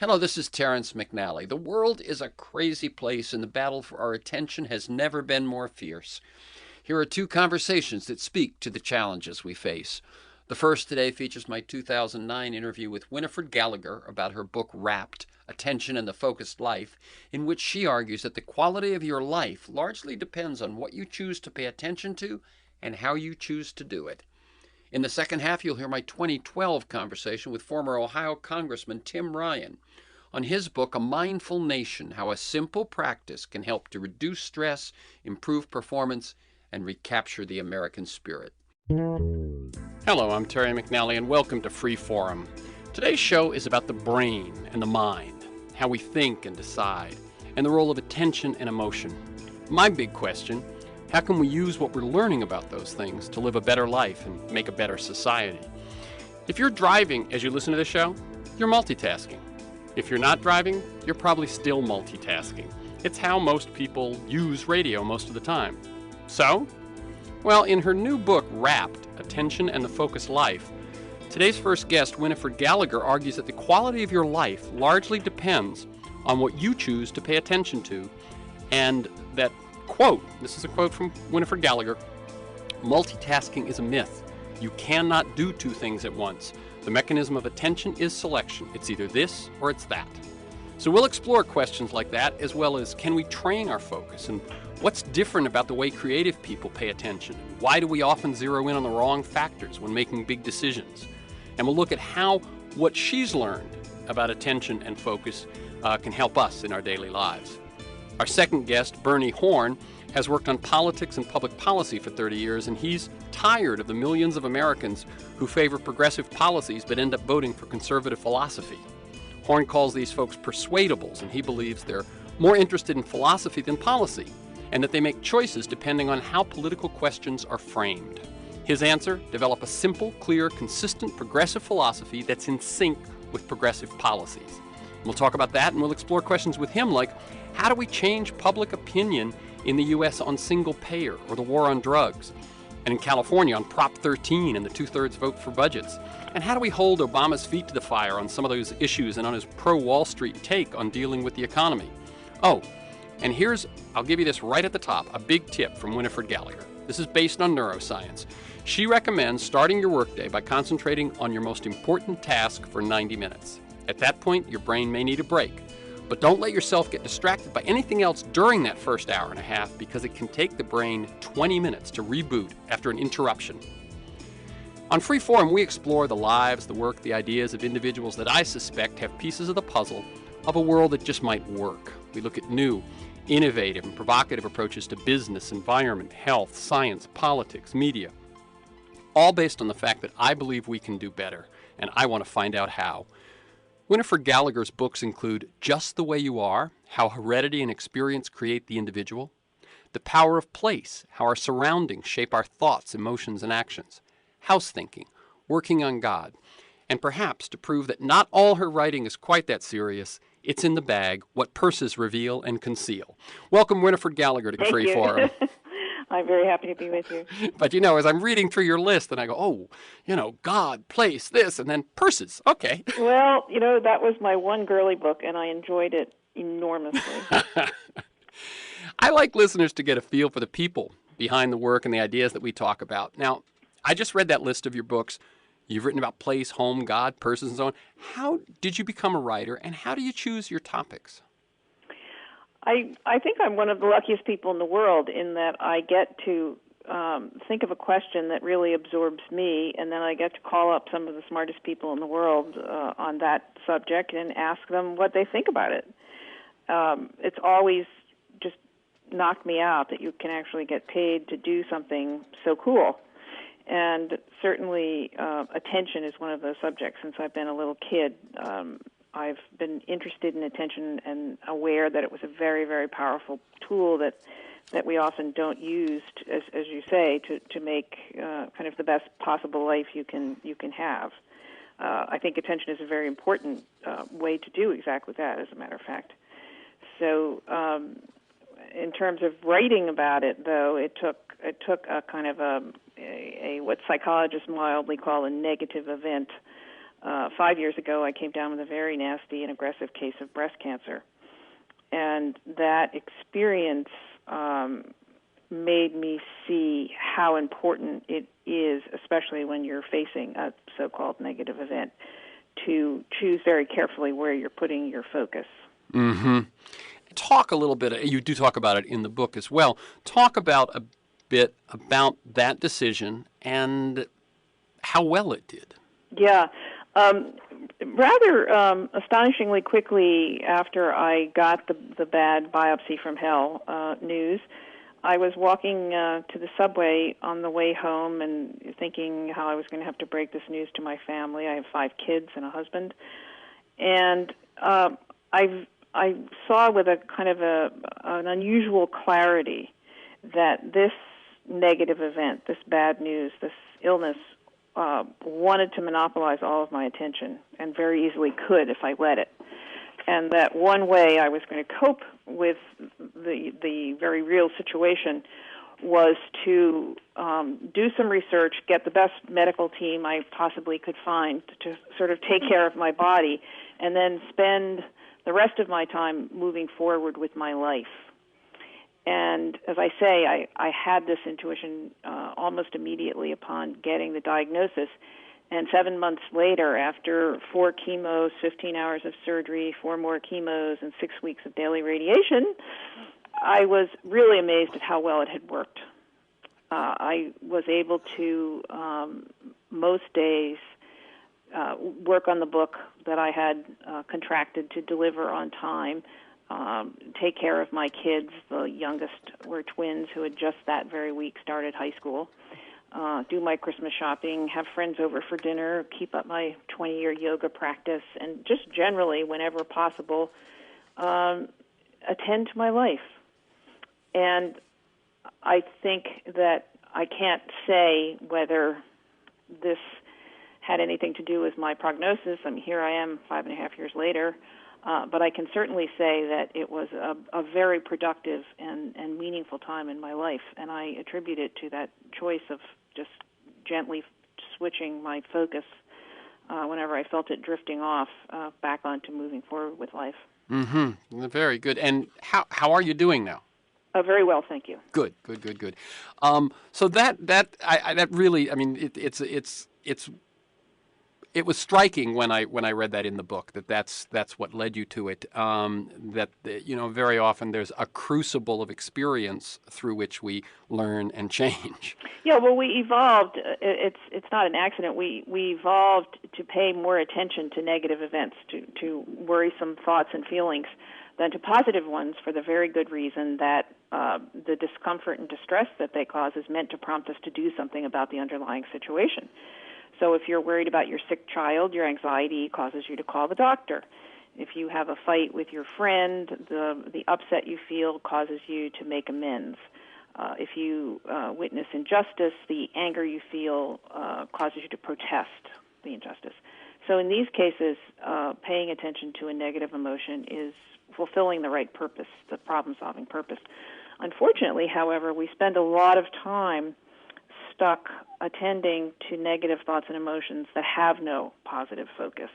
Hello, this is Terrence McNally. The world is a crazy place, and the battle for our attention has never been more fierce. Here are two conversations that speak to the challenges we face. The first today features my 2009 interview with WINIFRED GALLAGHER about her book RAPT, Attention and the Focused Life, in which she argues that the quality of your life largely depends on what you choose to pay attention to and how you choose to do it. In the second half, you'll hear my 2012 conversation with former Ohio Congressman Tim Ryan on his book, A Mindful Nation, How a Simple Practice Can Help to Reduce Stress, Improve Performance, and Recapture the American Spirit. Hello, I'm Terry McNally, and welcome to Free Forum. Today's show is about the brain and the mind, how we think and decide, and the role of attention and emotion. My big question: how can we use what we're learning about those things to live a better life and make a better society? If you're driving as you listen to the show, you're multitasking. If you're not driving, you're probably still multitasking. It's how most people use radio most of the time. So? Well, in her new book, RAPT, Attention and the Focused Life, today's first guest, WINIFRED GALLAGHER, argues that the quality of your life largely depends on what you choose to pay attention to, and that, quote, this is a quote from WINIFRED GALLAGHER, multitasking is a myth. You cannot do two things at once. The mechanism of attention is selection. It's either this or it's that. So we'll explore questions like that, as well as can we train our focus, and what's different about the way creative people pay attention? Why do we often zero in on the wrong factors when making big decisions? And we'll look at how what she's learned about attention and focus can help us in our daily lives. Our second guest, Bernie Horn, has worked on politics and public policy for 30 years, and he's tired of the millions of Americans who favor progressive policies but end up voting for conservative philosophy. Horn calls these folks persuadables, and he believes they're more interested in philosophy than policy, and that they make choices depending on how political questions are framed. His answer: develop a simple, clear, consistent, progressive philosophy that's in sync with progressive policies. We'll talk about that, and we'll explore questions with him like, how do we change public opinion in the U.S. on single payer or the war on drugs, and in California on Prop 13 and the two-thirds vote for budgets? And how do we hold Obama's feet to the fire on some of those issues and on his pro-Wall Street take on dealing with the economy? Oh, and I'll give you this right at the top, a big tip from WINIFRED GALLAGHER. This is based on neuroscience. She recommends starting your workday by concentrating on your most important task for 90 minutes. At that point, your brain may need a break. But don't let yourself get distracted by anything else during that first hour and a half, because it can take the brain 20 minutes to reboot after an interruption. On Freeform, we explore the lives, the work, the ideas of individuals that I suspect have pieces of the puzzle of a world that just might work. We look at new, innovative, and provocative approaches to business, environment, health, science, politics, media, all based on the fact that I believe we can do better, and I want to find out how. WINIFRED GALLAGHER's books include Just the Way You Are, How Heredity and Experience Create the Individual, The Power of Place, How Our Surroundings Shape Our Thoughts, Emotions, and Actions, House Thinking, Working on God, and perhaps to prove that not all her writing is quite that serious, it's in the bag, What Purses Reveal and Conceal. Welcome, WINIFRED GALLAGHER, to Free Forum. I'm very happy to be with you. But, as I'm reading through your list, and I go, God, place, this, and then purses. Okay. Well, that was my one girly book, and I enjoyed it enormously. I like listeners to get a feel for the people behind the work and the ideas that we talk about. Now, I just read that list of your books. You've written about place, home, God, purses, and so on. How did you become a writer, and how do you choose your topics? I think I'm one of the luckiest people in the world in that I get to think of a question that really absorbs me, and then I get to call up some of the smartest people in the world on that subject and ask them what they think about it. It's always just knocked me out that you can actually get paid to do something so cool. And certainly attention is one of those subjects. Since I've been a little kid, I've been interested in attention and aware that it was a very, very powerful tool that we often don't use, as you say, to make kind of the best possible life you can have. I think attention is a very important way to do exactly that, as a matter of fact. So in terms of writing about it, though, it took a kind of a what psychologists mildly call a negative event 5 years ago, I came down with a very nasty and aggressive case of breast cancer. And that experience made me see how important it is, especially when you're facing a so-called negative event, to choose very carefully where you're putting your focus. Mm-hmm. Talk a little bit, you do talk about it in the book as well. Talk about a bit about that decision and how well it did. Yeah. Rather astonishingly quickly after I got the bad biopsy from hell news, I was walking to the subway on the way home and thinking how I was going to have to break this news to my family. I have 5 kids and a husband. And I saw with a kind of an unusual clarity that this negative event, this bad news, this illness, wanted to monopolize all of my attention and very easily could if I let it. And that one way I was going to cope with the very real situation was to do some research, get the best medical team I possibly could find to sort of take care of my body, and then spend the rest of my time moving forward with my life. And as I say, I had this intuition almost immediately upon getting the diagnosis. And 7 months later, after 4 chemos, 15 hours of surgery, 4 more chemos, and 6 weeks of daily radiation, I was really amazed at how well it had worked. I was able to, most days, work on the book that I had contracted to deliver on time, take care of my kids. The youngest were twins who had just that very week started high school. Do my Christmas shopping, have friends over for dinner, keep up my 20-year yoga practice, and just generally, whenever possible, attend to my life. And I think that I can't say whether this had anything to do with my prognosis. I mean, here I am 5.5 years later, but I can certainly say that it was a very productive and meaningful time in my life, and I attribute it to that choice of just gently switching my focus whenever I felt it drifting off back onto moving forward with life. Mm-hmm. Very good. And how are you doing now? Very well, thank you. Good. So that really, I mean, it was striking when I read that in the book that's what led you to it. That very often there's a crucible of experience through which we learn and change. Yeah, well, we evolved. It's not an accident. We evolved to pay more attention to negative events, to worrisome thoughts and feelings, than to positive ones, for the very good reason that the discomfort and distress that they cause is meant to prompt us to do something about the underlying situation. So if you're worried about your sick child, your anxiety causes you to call the doctor. If you have a fight with your friend, the upset you feel causes you to make amends. If you witness injustice, the anger you feel causes you to protest the injustice. So in these cases, paying attention to a negative emotion is fulfilling the right purpose, the problem-solving purpose. Unfortunately, however, we spend a lot of time stuck attending to negative thoughts and emotions that have no positive focus.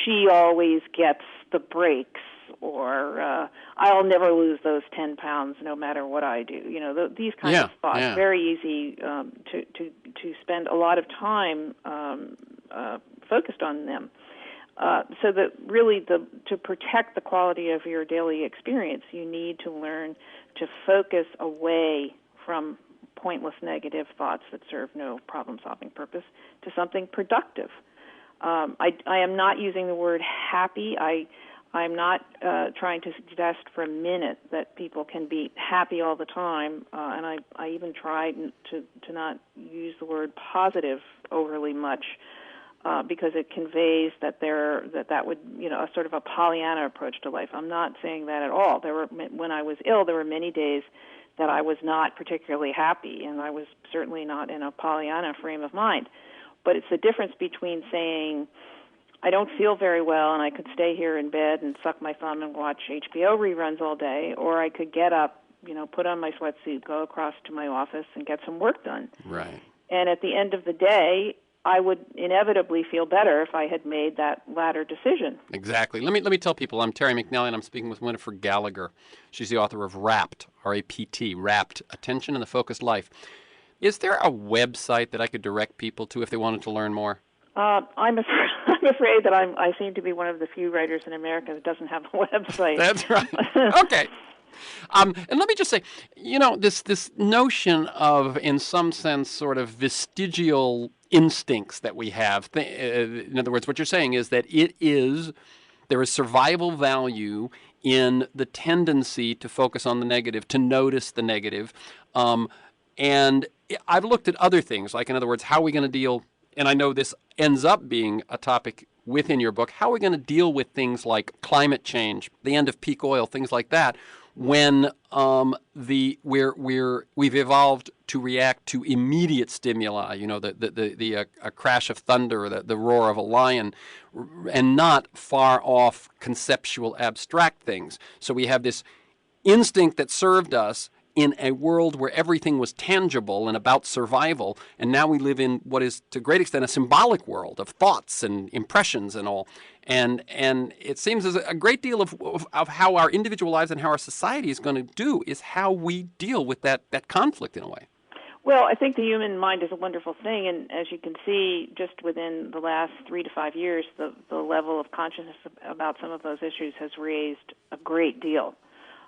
She always gets the breaks, or I'll never lose those 10 pounds no matter what I do. These kinds of thoughts, very easy to spend a lot of time focused on them. So that really to protect the quality of your daily experience, you need to learn to focus away from pointless negative thoughts that serve no problem-solving purpose to something productive. I am not using the word happy. I'm not trying to suggest for a minute that people can be happy all the time, and I even tried to not use the word positive overly much, because it conveys that that would, a sort of a Pollyanna approach to life. I'm not saying that at all. When I was ill, there were many days that I was not particularly happy, and I was certainly not in a Pollyanna frame of mind. But it's the difference between saying, I don't feel very well and I could stay here in bed and suck my thumb and watch HBO reruns all day, or I could get up, put on my sweatsuit, go across to my office and get some work done. Right. And at the end of the day, I would inevitably feel better if I had made that latter decision. Exactly. Let me tell people, I'm Terry McNally, and I'm speaking with WINIFRED GALLAGHER. She's the author of RAPT, R-A-P-T, RAPT, Attention and the Focused Life. Is there a website that I could direct people to if they wanted to learn more? I'm afraid that I seem to be one of the few writers in America that doesn't have a website. That's right. Okay. And let me just say, this notion of, in some sense, sort of vestigial instincts that we have. In other words, what you're saying is that there is survival value in the tendency to focus on the negative, to notice the negative. And I've looked at other things, like, in other words, how are we going to deal, and I know this ends up being a topic within your book, how are we going to deal with things like climate change, the end of peak oil, things like that, when we've evolved to react to immediate stimuli, a crash of thunder, or the roar of a lion, and not far off conceptual abstract things. So we have this instinct that served us in a world where everything was tangible and about survival, and now we live in what is, to a great extent, a symbolic world of thoughts and impressions and all. And it seems as a great deal of how our individual lives and how our society is going to do is how we deal with that conflict in a way. Well, I think the human mind is a wonderful thing, and as you can see, just within the last 3 to 5 years, the level of consciousness about some of those issues has raised a great deal.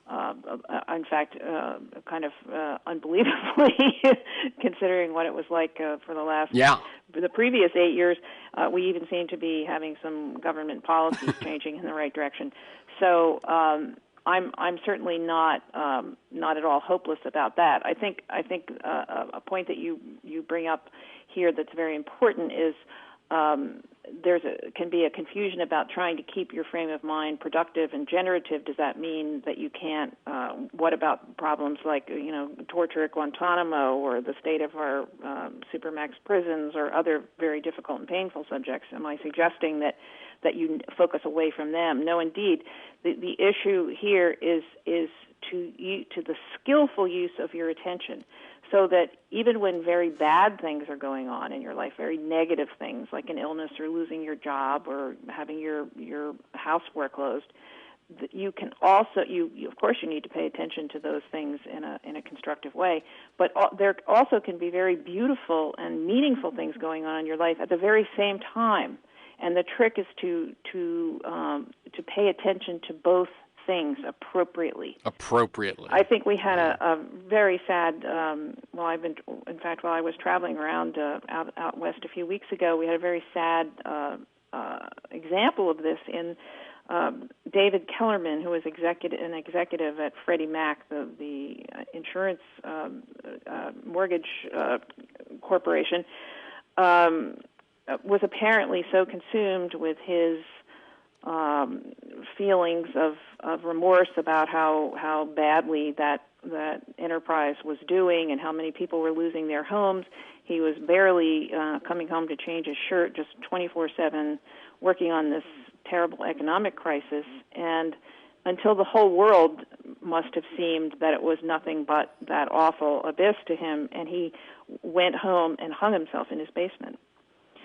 In fact, kind of unbelievably, considering what it was like for the previous 8 years, we even seem to be having some government policies changing in the right direction. So I'm certainly not at all hopeless about that. I think a point that you bring up here that's very important is can be a confusion about trying to keep your frame of mind productive and generative. Does that mean that you can't? What about problems like torture at Guantanamo or the state of our supermax prisons or other very difficult and painful subjects? Am I suggesting that you focus away from them? No, indeed. The issue here is to the skillful use of your attention, so that even when very bad things are going on in your life, very negative things like an illness or losing your job or having your house foreclosed, you can also of course you need to pay attention to those things in a constructive way. But there also can be very beautiful and meaningful things going on in your life at the very same time. And the trick is to pay attention to both things appropriately. I think we had a very sad. While I was traveling around out west a few weeks ago, we had a very sad example of this in David Kellerman, who was an executive at Freddie Mac, the insurance mortgage corporation. Was apparently so consumed with his feelings of remorse about how badly that enterprise was doing and how many people were losing their homes. He was barely coming home to change his shirt, just 24/7 working on this terrible economic crisis. And until the whole world must have seemed that it was nothing but that awful abyss to him, and he went home and hung himself in his basement.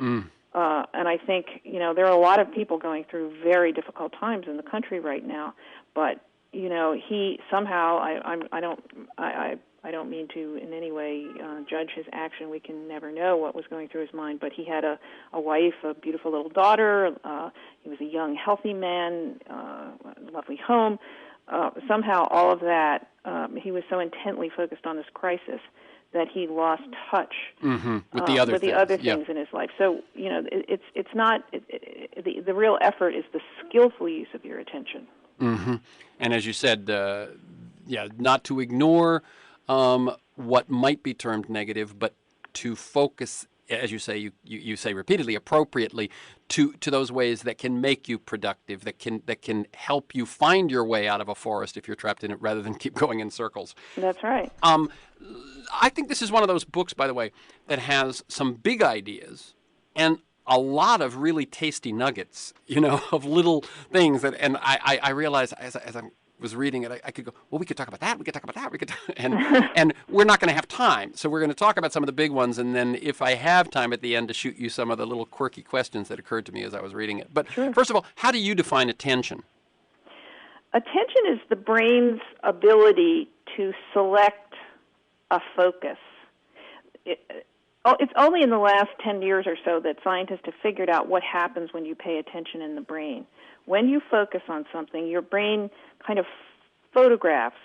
And I think, there are a lot of people going through very difficult times in the country right now, but, he somehow, I don't mean to in any way judge his action. We can never know what was going through his mind, but he had a wife, a beautiful little daughter. He was a young, healthy man, a lovely home. Somehow all of that, he was so intently focused on this crisis that he lost touch with the other things in his life. So it's not the real effort is the skillful use of your attention. And as you said, not to ignore what might be termed negative, but to focus, as you say, you say repeatedly, appropriately, to those ways that can make you productive, that can help you find your way out of a forest if you're trapped in it, rather than keep going in circles. That's right. I think this is one of those books, by the way, that has some big ideas and a lot of really tasty nuggets, of little things. And I realize as I'm was reading it, I could go, well, we could talk about that, we could talk about that, we could, and we're not going to have time. So we're going to talk about some of the big ones, and then if I have time at the end to shoot you some of the little quirky questions that occurred to me as I was reading it. But Sure. first of all, how do you define attention? Attention is the brain's ability to select a focus. It's only in the last 10 years or so that scientists have figured out what happens when you pay attention in the brain. When you focus on something, your brain kind of photographs,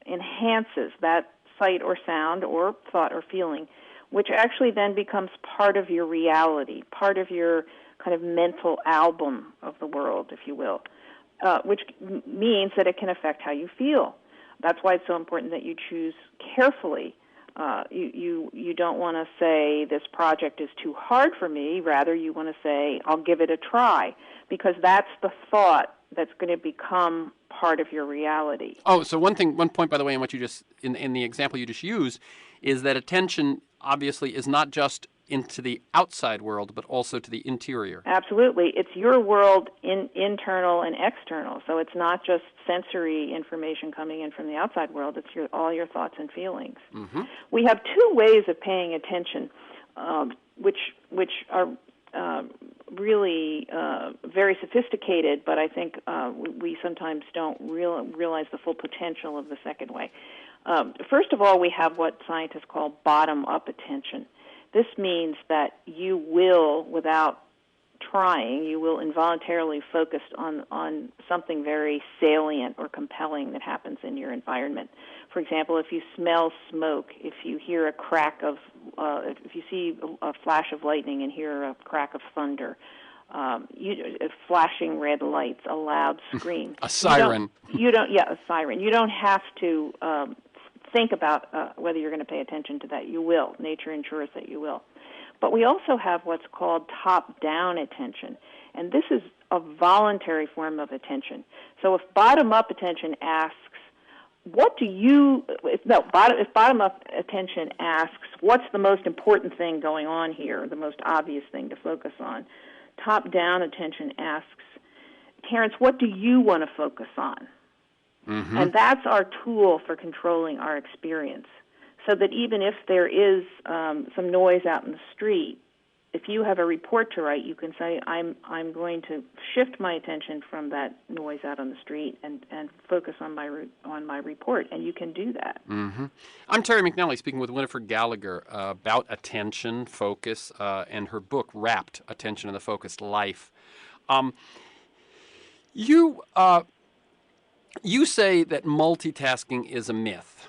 enhances that sight or sound or thought or feeling, which actually then becomes part of your reality, part of your kind of mental album of the world, if you will, which means that it can affect how you feel. That's why it's so important that you choose carefully. You don't want to say this project is too hard for me. Rather, you want to say I'll give it a try, because that's the thought that's going to become part of your reality. Oh, so one point, by the way, in what you just in the example you just used, is that attention obviously is not just into the outside world, but also to the interior. Absolutely. It's your world, internal and external. So it's not just sensory information coming in from the outside world. It's all your thoughts and feelings. Mm-hmm. We have two ways of paying attention, which are really very sophisticated, but I think we sometimes don't realize the full potential of the second way. First of all, we have what scientists call bottom-up attention. This means that you will, without trying, you will involuntarily focus on something very salient or compelling that happens in your environment. For example, if you smell smoke, if you hear a crack of, if you see a flash of lightning and hear a crack of thunder, flashing red lights, a loud scream, a siren. A siren. You don't have to think about whether you're going to pay attention to that. You will. Nature ensures that you will. But we also have what's called top-down attention, and this is a voluntary form of attention. So if bottom-up attention asks, if bottom-up attention asks, what's the most important thing going on here, the most obvious thing to focus on, top-down attention asks, Terrence, what do you want to focus on? Mm-hmm. And that's our tool for controlling our experience. So that even if there is some noise out in the street, if you have a report to write, you can say, I'm going to shift my attention from that noise out on the street and focus on my report, and you can do that. Mm-hmm. I'm Terry McNally, speaking with WINIFRED GALLAGHER about attention, focus, and her book, RAPT, Attention and the Focused Life. You say that multitasking is a myth,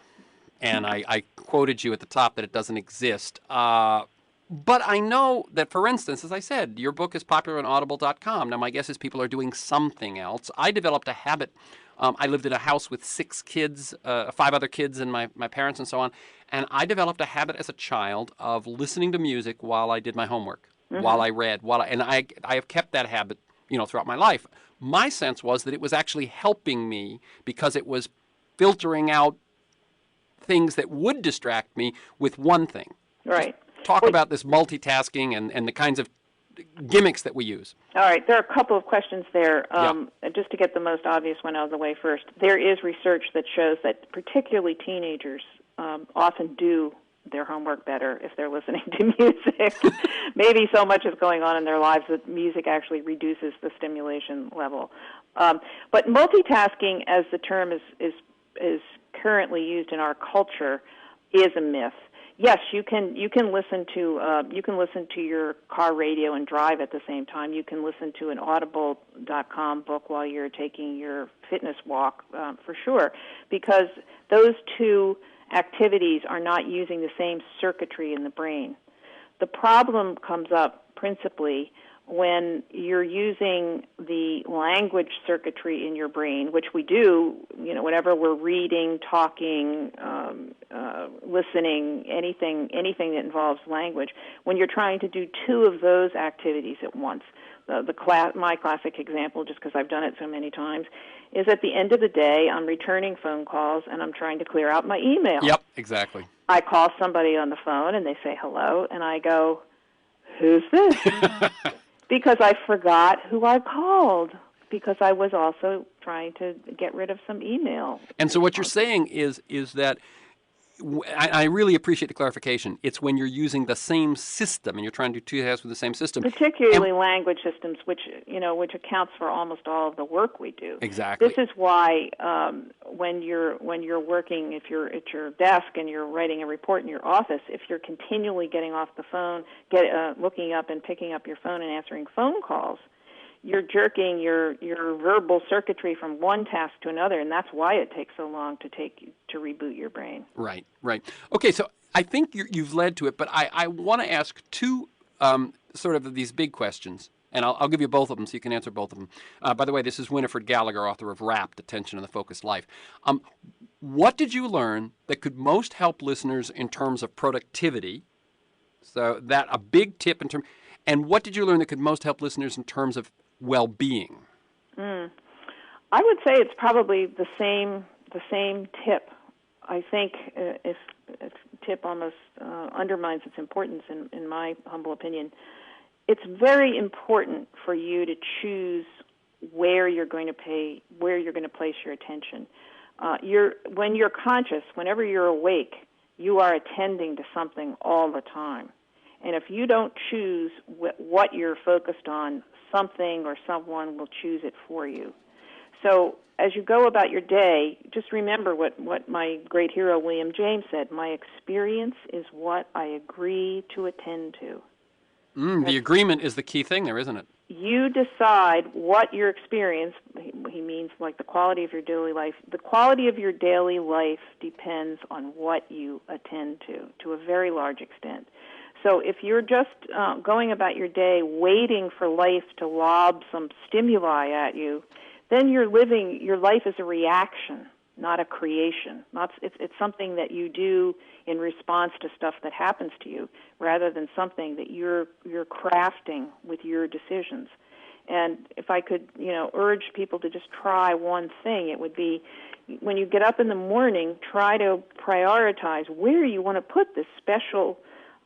and I quoted you at the top that it doesn't exist. But I know that, for instance, as I said, your book is popular on Audible.com. Now, my guess is people are doing something else. I developed a habit. I lived in a house with 6 kids, 5 other kids and my parents and so on, and I developed a habit as a child of listening to music while I did my homework, mm-hmm. while I read, and I have kept that habit, throughout my life. My sense was that it was actually helping me because it was filtering out things that would distract me with one thing. Right. Talk about this multitasking and the kinds of gimmicks that we use. All right. There are a couple of questions there. Just to get the most obvious one out of the way first, there is research that shows that particularly teenagers often do their homework better if they're listening to music. Maybe so much is going on in their lives that music actually reduces the stimulation level. But multitasking, as the term is currently used in our culture, is a myth. Yes, you can listen to your car radio and drive at the same time. You can listen to an Audible.com book while you're taking your fitness walk, for sure, because those two activities are not using the same circuitry in the brain. The problem comes up principally when you're using the language circuitry in your brain, which we do, whenever we're reading, talking, listening, anything that involves language. When you're trying to do 2 of those activities at once, my classic example, just because I've done it so many times, is at the end of the day, I'm returning phone calls and I'm trying to clear out my email. Yep, exactly. I call somebody on the phone and they say hello, and I go, who's this? Because I forgot who I called. because I was also trying to get rid of some email. And so what you're saying is that I really appreciate the clarification. It's when you're using the same system and you're trying to do two tasks with the same system. Particularly language systems, which accounts for almost all of the work we do. Exactly. This is why when you're working, if you're at your desk and you're writing a report in your office, if you're continually getting off the phone, looking up and picking up your phone and answering phone calls, you're jerking your verbal circuitry from one task to another, and that's why it takes so long to reboot your brain. Right. Okay, so I think you've led to it, but I want to ask two sort of these big questions, and I'll give you both of them so you can answer both of them. By the way, this is WINIFRED GALLAGHER, author of RAPT, Attention and the Focused Life. What did you learn that could most help listeners in terms of productivity? So that a big tip in terms, and what did you learn that could most help listeners in terms of well-being? I would say it's probably the same tip. I think if tip almost undermines its importance in my humble opinion, it's very important for you to choose where you're going to place your attention. When you're conscious, whenever you're awake, you are attending to something all the time. And if you don't choose what you're focused on, something or someone will choose it for you. So as you go about your day, just remember what my great hero William James said, my experience is what I agree to attend to. The agreement is the key thing there, isn't it? You decide what your experience, he means like the quality of your daily life. The quality of your daily life depends on what you attend to a very large extent. So if you're just going about your day waiting for life to lob some stimuli at you, then your life is a reaction, not a creation. It's something that you do in response to stuff that happens to you, rather than something that you're crafting with your decisions. And if I could, urge people to just try one thing, it would be when you get up in the morning, try to prioritize where you want to put this special.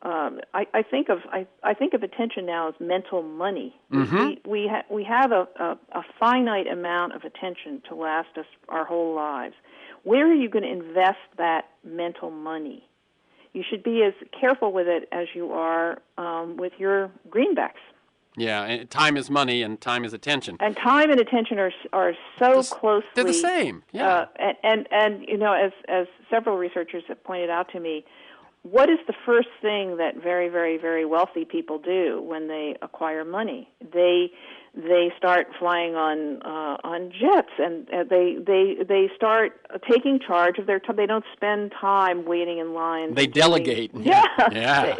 I think of attention now as mental money. Mm-hmm. We have a finite amount of attention to last us our whole lives. Where are you going to invest that mental money? You should be as careful with it as you are with your greenbacks. Yeah, and time is money, and time is attention. And time and attention are so closely. They're the same. Yeah. And as several researchers have pointed out to me, what is the first thing that very, very, very wealthy people do when they acquire money? They start flying on jets, and they start taking charge of their time. They don't spend time waiting in line. They delegate. Yeah.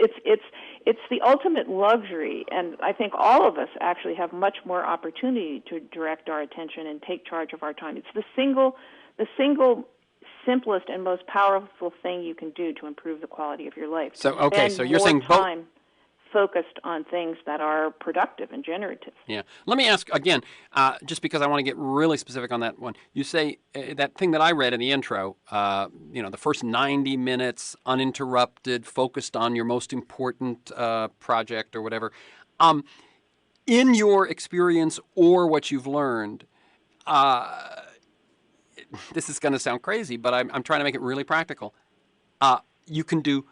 It's the ultimate luxury, and I think all of us actually have much more opportunity to direct our attention and take charge of our time. It's the single simplest and most powerful thing you can do to improve the quality of your life. So you're saying time focused on ththings that are productive and generative. Yeah. Let me ask again, just because I want to get really specific on that one. You say that thing that I read in the intro, the first 90 minutes uninterrupted, focused on your most important project or whatever. In your experience or what you've learned, this is going to sound crazy, but I'm trying to make it really practical. You can do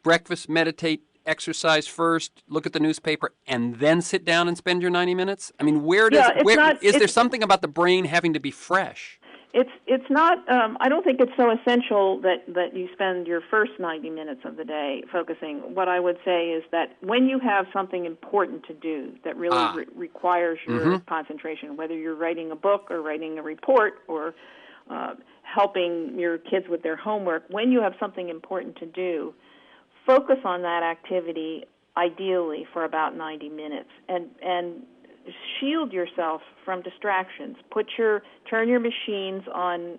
breakfast, meditate, exercise first, look at the newspaper, and then sit down and spend your 90 minutes? I mean, is there something about the brain having to be fresh? It's not. I don't think it's so essential that you spend your first 90 minutes of the day focusing. What I would say is that when you have something important to do that really requires your concentration, whether you're writing a book or writing a report or helping your kids with their homework, when you have something important to do, focus on that activity ideally for about 90 minutes and shield yourself from distractions. Turn your machines on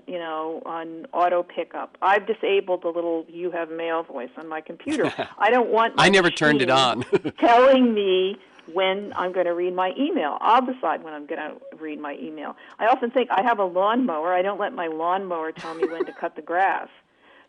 auto pickup. I've disabled the little "you have mail" voice on my computer. I don't want I never turned it on. telling me when I'm going to read my email. I'll decide when I'm going to read my email. I often think I have a lawnmower. I don't let my lawnmower tell me when to cut the grass.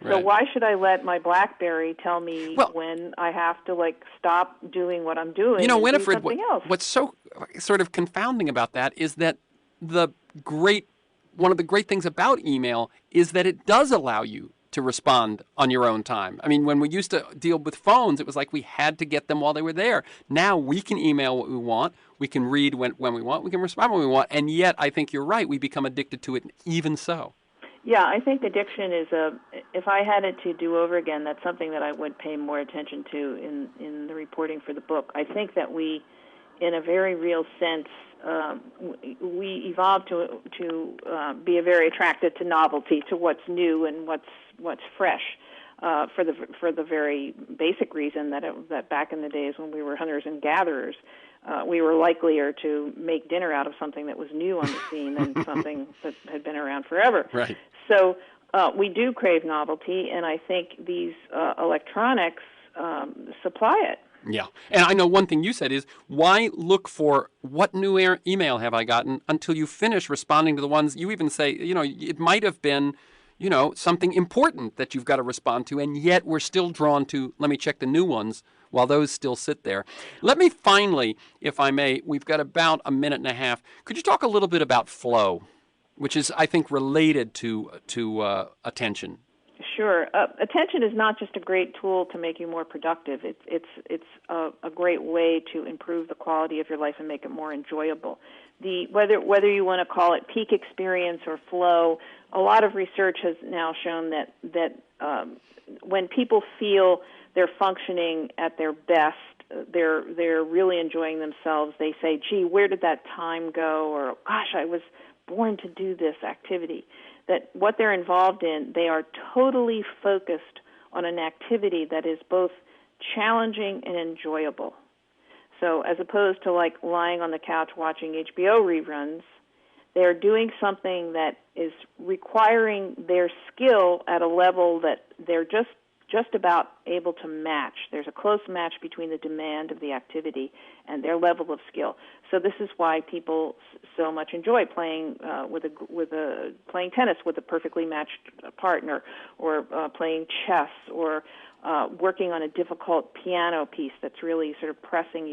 So Right. why should I let my BlackBerry tell me when I have to stop doing what I'm doing and do Winifred, something else? what's so sort of confounding about that is that the great one of the great things about email is that it does allow you to respond on your own time. I mean, when we used to deal with phones, it was like we had to get them while they were there. Now we can email what we want. We can read when we want. We can respond when we want. And yet, I think you're right. We become addicted to it even so. Yeah, I think addiction is if I had it to do over again, that's something that I would pay more attention to in the reporting for the book. I think that we, in a very real sense, we evolved to be very attracted to novelty, to what's new and what's fresh, for the very basic reason that back in the days when we were hunters and gatherers, we were likelier to make dinner out of something that was new on the scene than something that had been around forever. Right. So we do crave novelty, and I think these electronics supply it. Yeah. And I know one thing you said is, why look for what new email have I gotten until you finish responding to the ones you even say, it might have been, something important that you've got to respond to, and yet we're still drawn to, let me check the new ones while those still sit there. Let me finally, if I may, we've got about a minute and a half. Could you talk a little bit about flow, which is, I think, related to attention? Sure. Attention is not just a great tool to make you more productive. It's a great way to improve the quality of your life and make it more enjoyable. Whether you want to call it peak experience or flow, a lot of research has now shown that when people feel they're functioning at their best, they're really enjoying themselves. They say, "Gee, where did that time go?" Or, "Gosh, I was born to do this activity." That what they're involved in, they are totally focused on an activity that is both challenging and enjoyable. So as opposed to like lying on the couch watching HBO reruns, they're doing something that is requiring their skill at a level that they're just about able to match. There's a close match between the demand of the activity and their level of skill. So this is why people so much enjoy playing playing tennis with a perfectly matched partner, or playing chess, or working on a difficult piano piece that's really sort of pressing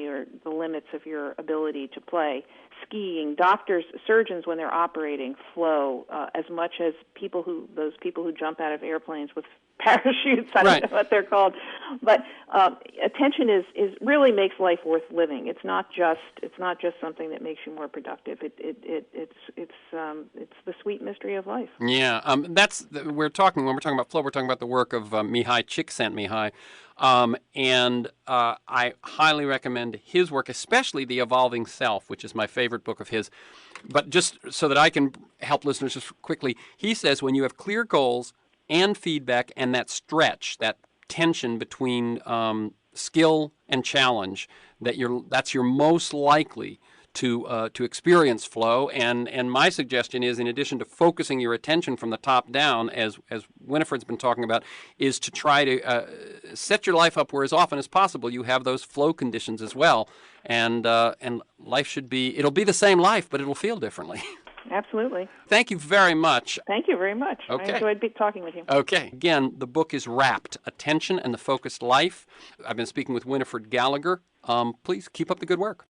the limits of your ability to play. Skiing, doctors, surgeons, when they're operating, flow as much as those people who jump out of airplanes with parachutes. I don't know what they're called, but attention is really makes life worth living. It's not just something that makes you more productive. It's the sweet mystery of life. Yeah, when we're talking about flow, we're talking about the work of Mihai Csikszentmihalyi, and I highly recommend his work, especially The Evolving Self, which is my favorite book of his. But just so that I can help listeners just quickly, he says when you have clear goals and feedback and that stretch, that tension between skill and challenge, that's your most likely to experience flow. And my suggestion is, in addition to focusing your attention from the top down, as Winifred's been talking about, is to try to set your life up where as often as possible you have those flow conditions as well. And life it'll be the same life, but it'll feel differently. Absolutely. Thank you very much. Thank you very much. Okay. I enjoyed talking with you. Okay. Again, the book is RAPT, Attention and the Focused Life. I've been speaking with WINIFRED GALLAGHER. Please keep up the good work.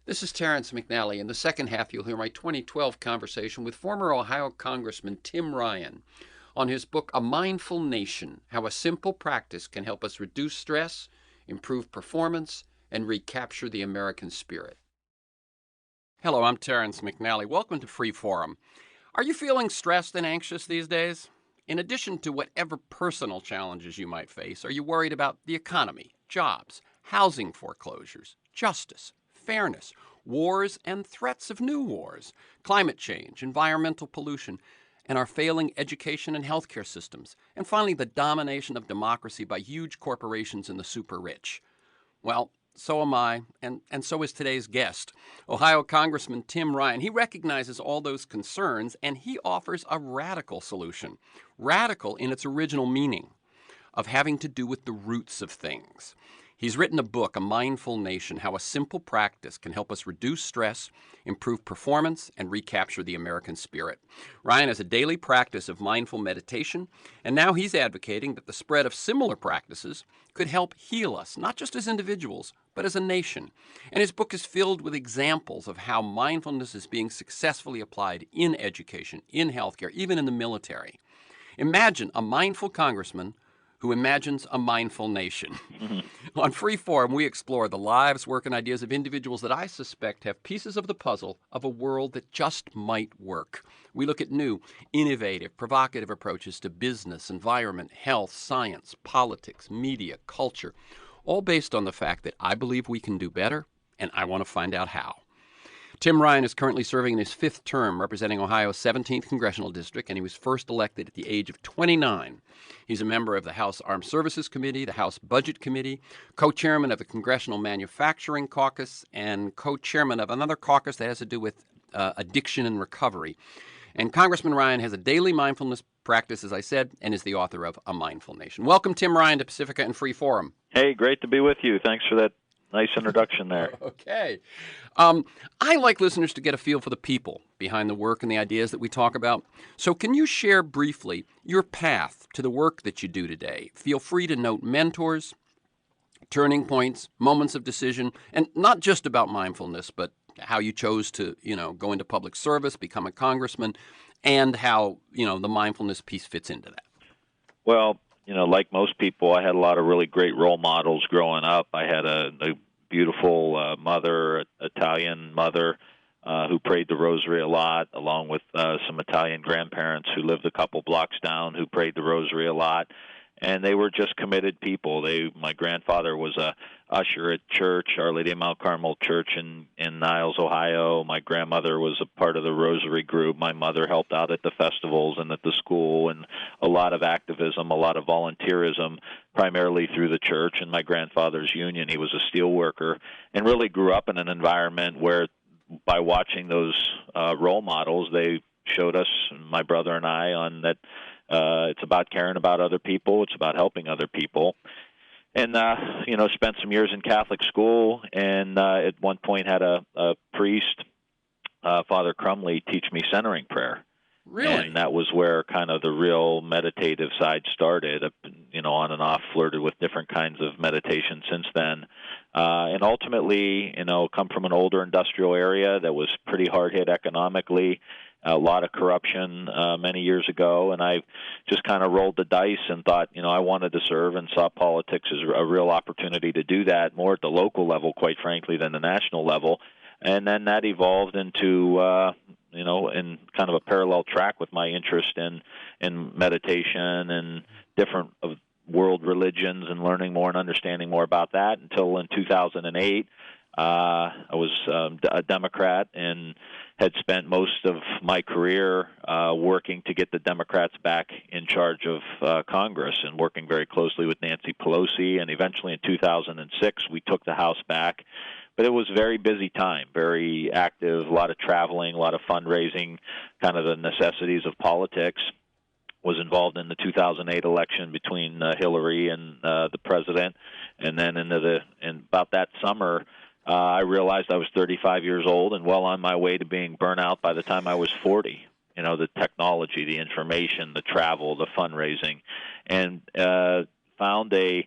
This is Terrence McNally. In the second half, you'll hear my 2012 conversation with former Ohio Congressman Tim Ryan on his book, A Mindful Nation, How a Simple Practice Can Help Us Reduce Stress, Improve Performance, and Recapture the American Spirit. Hello, I'm Terrence McNally. Welcome to Free Forum. Are you feeling stressed and anxious these days? In addition to whatever personal challenges you might face, are you worried about the economy, jobs, housing foreclosures, justice, fairness, wars and threats of new wars, climate change, environmental pollution, and our failing education and healthcare systems, and finally the domination of democracy by huge corporations and the super rich? Well, so am I, and so is today's guest, Ohio Congressman Tim Ryan. He recognizes all those concerns, and he offers a radical solution. Radical in its original meaning, of having to do with the roots of things. He's written a book, A Mindful Nation, How a Simple Practice Can Help Us Reduce Stress, Improve Performance, and Recapture the American Spirit. Ryan has a daily practice of mindful meditation, and now he's advocating that the spread of similar practices could help heal us, not just as individuals, but as a nation. And his book is filled with examples of how mindfulness is being successfully applied in education, in healthcare, even in the military. Imagine a mindful congressman who imagines a mindful nation. On Freeform, we explore the lives, work, and ideas of individuals that I suspect have pieces of the puzzle of a world that just might work. We look at new, innovative, provocative approaches to business, environment, health, science, politics, media, culture, all based on the fact that I believe we can do better, and I want to find out how. Tim Ryan is currently serving in his fifth term representing Ohio's 17th Congressional District, and he was first elected at the age of 29. He's a member of the House Armed Services Committee, the House Budget Committee, co-chairman of the Congressional Manufacturing Caucus, and co-chairman of another caucus that has to do with addiction and recovery. And Congressman Ryan has a daily mindfulness practice, as I said, and is the author of A Mindful Nation. Welcome, Tim Ryan, to Pacifica and Free Forum. Hey, great to be with you. Thanks for that nice introduction there. Okay. I like listeners to get a feel for the people behind the work and the ideas that we talk about. So can you share briefly your path to the work that you do today? Feel free to note mentors, turning points, moments of decision, and not just about mindfulness, but how you chose to, go into public service, become a congressman, and how, the mindfulness piece fits into that. Well, like most people, I had a lot of really great role models growing up. I had a beautiful mother, Italian mother, who prayed the rosary a lot, along with some Italian grandparents who lived a couple blocks down who prayed the rosary a lot. And they were just committed people. My grandfather was a usher at church, Our Lady of Mount Carmel Church in Niles, Ohio. My grandmother was a part of the Rosary group. My mother helped out at the festivals and at the school, and a lot of activism, a lot of volunteerism, primarily through the church and my grandfather's union. He was a steel worker and really grew up in an environment where, by watching those role models, they showed us, my brother and I, on that it's about caring about other people. It's about helping other people. And, spent some years in Catholic school, and at one point had a priest, Father Crumley, teach me centering prayer. Really? And that was where kind of the real meditative side started. On and off, flirted with different kinds of meditation since then. And ultimately, come from an older industrial area that was pretty hard hit economically, a lot of corruption many years ago, and I just kind of rolled the dice and thought, I wanted to serve and saw politics as a real opportunity to do that, more at the local level, quite frankly, than the national level. And then that evolved into, in kind of a parallel track with my interest in meditation and different world religions and learning more and understanding more about that until in 2008. I was a Democrat and had spent most of my career working to get the Democrats back in charge of Congress and working very closely with Nancy Pelosi. And eventually in 2006, we took the House back. But it was a very busy time, very active, a lot of traveling, a lot of fundraising, kind of the necessities of politics. Was involved in the 2008 election between Hillary and the president. And then about that summer, I realized I was 35 years old and well on my way to being burnt out by the time I was 40. The technology, the information, the travel, the fundraising, and found a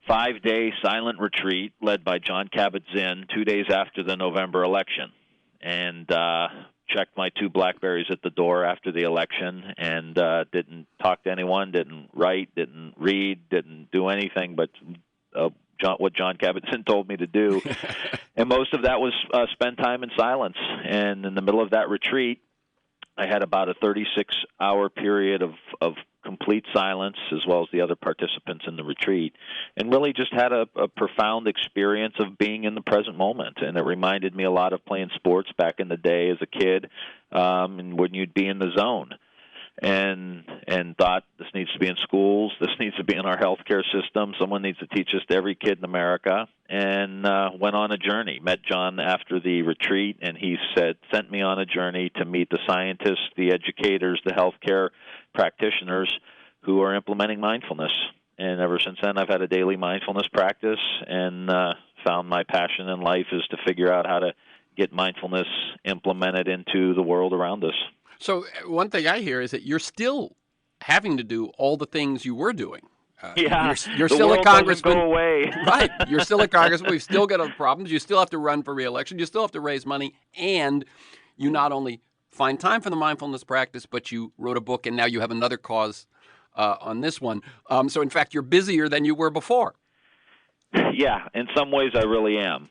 5-day silent retreat led by John Kabat-Zinn 2 days after the November election. And checked my 2 BlackBerries at the door after the election and didn't talk to anyone, didn't write, didn't read, didn't do anything but what John Kabat-Zinn told me to do. And most of that was spend time in silence. And in the middle of that retreat, I had about a 36-hour period of complete silence, as well as the other participants in the retreat, and really just had a profound experience of being in the present moment. And it reminded me a lot of playing sports back in the day as a kid, and when you'd be in the zone. And thought, this needs to be in schools, this needs to be in our healthcare system, someone needs to teach this to every kid in America, and went on a journey. Met John after the retreat, and he sent me on a journey to meet the scientists, the educators, the healthcare practitioners who are implementing mindfulness. and ever since then I've had a daily mindfulness practice, and found my passion in life is to figure out how to get mindfulness implemented into the world around us. So one thing I hear is that you're still having to do all the things you were doing. Yeah, you're the still world a congressman. Doesn't go away. Right, you're still a congressman. We've still got other problems. You still have to run for re-election. You still have to raise money, and you not only find time for the mindfulness practice, but you wrote a book, and now you have another cause on this one. So in fact, you're busier than you were before. Yeah, in some ways I really am.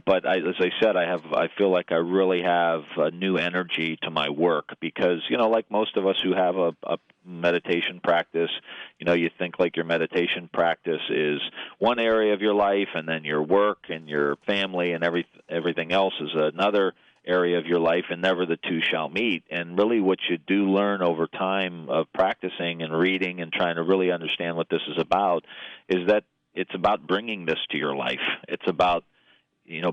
But as I said, I feel like I really have a new energy to my work because, like most of us who have a meditation practice, you think like your meditation practice is one area of your life, and then your work and your family and everything else is another area of your life, and never the two shall meet. And really what you do learn over time of practicing and reading and trying to really understand what this is about is that it's about bringing this to your life. It's about,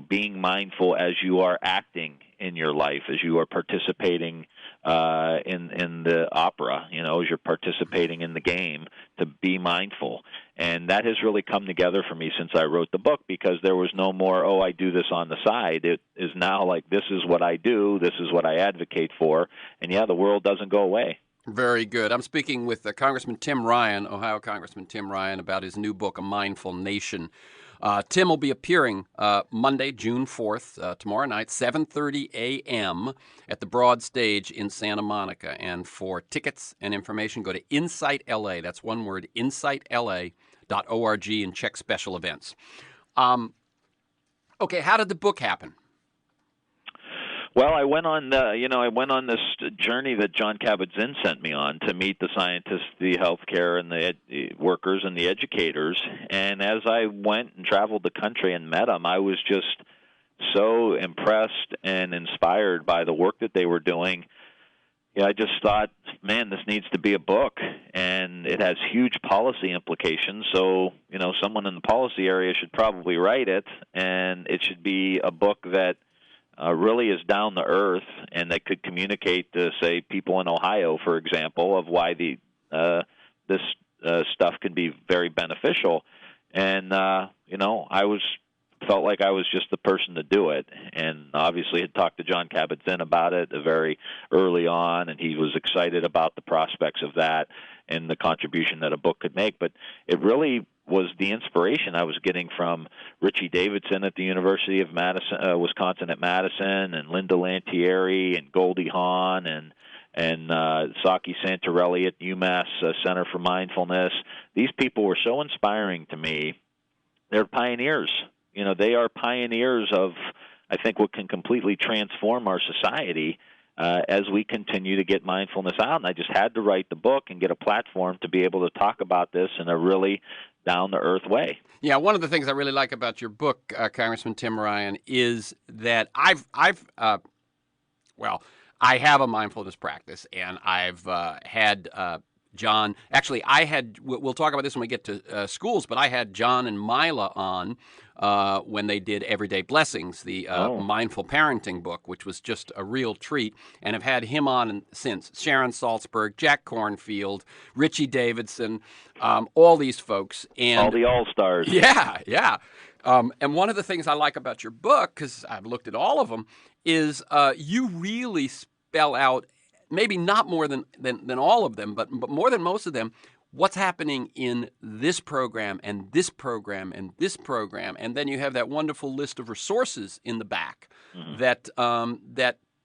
being mindful as you are acting in your life, as you are participating in the opera, as you're participating in the game, to be mindful. And that has really come together for me since I wrote the book, because there was no more, I do this on the side. It is now like, this is what I do, this is what I advocate for, and the world doesn't go away. Very good. I'm speaking with Congressman Tim Ryan, Ohio Congressman Tim Ryan, about his new book, A Mindful Nation. Tim will be appearing Monday, June 4th, tomorrow night, 7:30 a.m. at the Broad Stage in Santa Monica. And for tickets and information, go to Insight LA. That's one word, insightla.org, and check special events. Okay, how did the book happen? Well, I went on this journey that John Kabat-Zinn sent me on to meet the scientists, the healthcare, and the workers and the educators. And as I went and traveled the country and met them, I was just so impressed and inspired by the work that they were doing. I just thought, man, this needs to be a book, and it has huge policy implications. So, someone in the policy area should probably write it, and it should be a book that really is down to earth, and that could communicate to, say, people in Ohio, for example, of why this stuff can be very beneficial. And felt like I was just the person to do it, and obviously had talked to John Kabat-Zinn about it very early on, and he was excited about the prospects of that and the contribution that a book could make. But it really was the inspiration I was getting from Richie Davidson at the University of Wisconsin at Madison, and Linda Lantieri and Goldie Hawn and Saki Santorelli at UMass Center for Mindfulness. These people were so inspiring to me. They're pioneers. They are pioneers of, I think, what can completely transform our society as we continue to get mindfulness out. And I just had to write the book and get a platform to be able to talk about this in a really down-to-earth way. Yeah, one of the things I really like about your book, Congressman Tim Ryan, is that I have a mindfulness practice, and I've had John. Actually, we'll talk about this when we get to schools, but I had John and Mila on when they did Everyday Blessings, the mindful parenting book, which was just a real treat, and have had him on since. Sharon Salzberg, Jack Cornfield, Richie Davidson, all these folks. And all the all-stars. Yeah. And one of the things I like about your book, because I've looked at all of them, is you really spell out, maybe not more than all of them, but more than most of them, what's happening in this program and this program and this program. And then you have that wonderful list of resources in the back that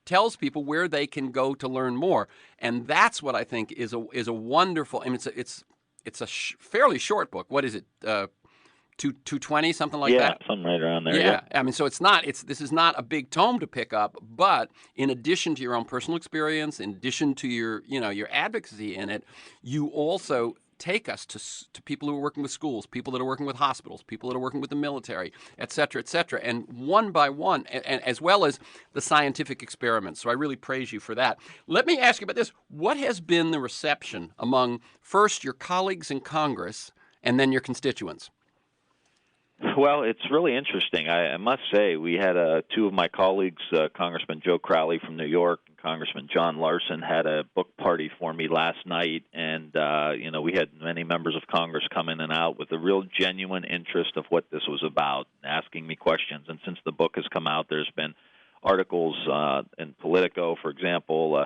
tells people where they can go to learn more. And that's what I think is a wonderful. I mean, it's a fairly short book. What is it? 220, something like that? Yeah, something right around there. Yeah. I mean, so this is not a big tome to pick up, but in addition to your own personal experience, in addition to your advocacy in it, you also take us to people who are working with schools, people that are working with hospitals, people that are working with the military, et cetera, and one by one, and as well as the scientific experiments. So I really praise you for that. Let me ask you about this. What has been the reception among, first, your colleagues in Congress and then your constituents? Well, it's really interesting. I must say, we had two of my colleagues, Congressman Joe Crowley from New York and Congressman John Larson, had a book party for me last night, and we had many members of Congress come in and out with a real genuine interest of what this was about, asking me questions. And since the book has come out, there's been articles in Politico, for example,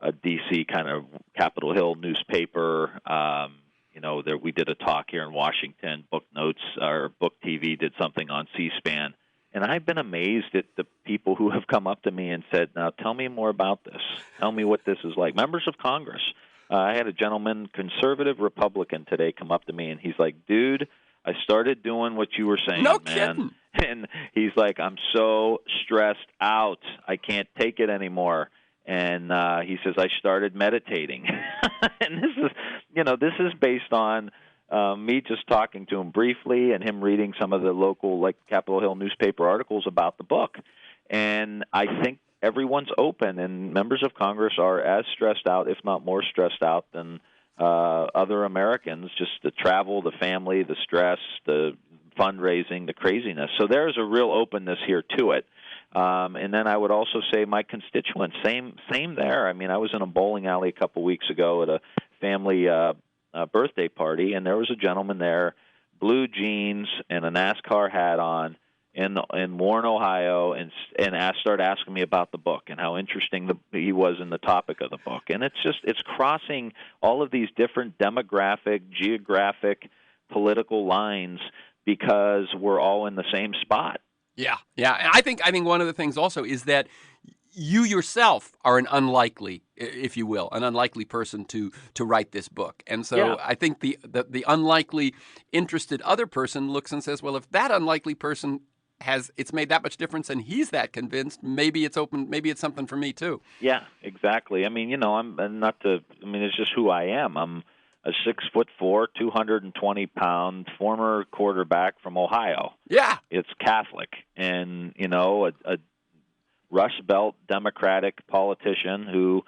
a D.C. kind of Capitol Hill newspaper. We did a talk here in Washington. Book Notes or Book TV did something on C-SPAN. And I've been amazed at the people who have come up to me and said, now tell me more about this. Tell me what this is like. Members of Congress. I had a gentleman, conservative Republican, today come up to me, and he's like, dude, I started doing what you were saying, no man. Kidding. And he's like, I'm so stressed out. I can't take it anymore. And he says, I started meditating. And this is based on me just talking to him briefly and him reading some of the local, like Capitol Hill newspaper articles about the book. And I think everyone's open, and members of Congress are as stressed out, if not more stressed out, than other Americans, just the travel, the family, the stress, the fundraising, the craziness. So there's a real openness here to it. And then I would also say my constituents, same there. I mean, I was in a bowling alley a couple weeks ago at a family birthday party, and there was a gentleman there, blue jeans and a NASCAR hat on, in Warren, Ohio, and started asking me about the book and how interesting he was in the topic of the book. And it's crossing all of these different demographic, geographic, political lines because we're all in the same spot. Yeah. And I think one of the things also is that you yourself are an unlikely, if you will, an unlikely person to write this book. And so I think the unlikely interested other person looks and says, well, if that unlikely person it's made that much difference and he's that convinced, maybe it's something for me too. Yeah, exactly. I mean, it's just who I am. I'm a 6'4", 220-pound former quarterback from Ohio. Yeah. It's Catholic, and a Rust Belt Democratic politician who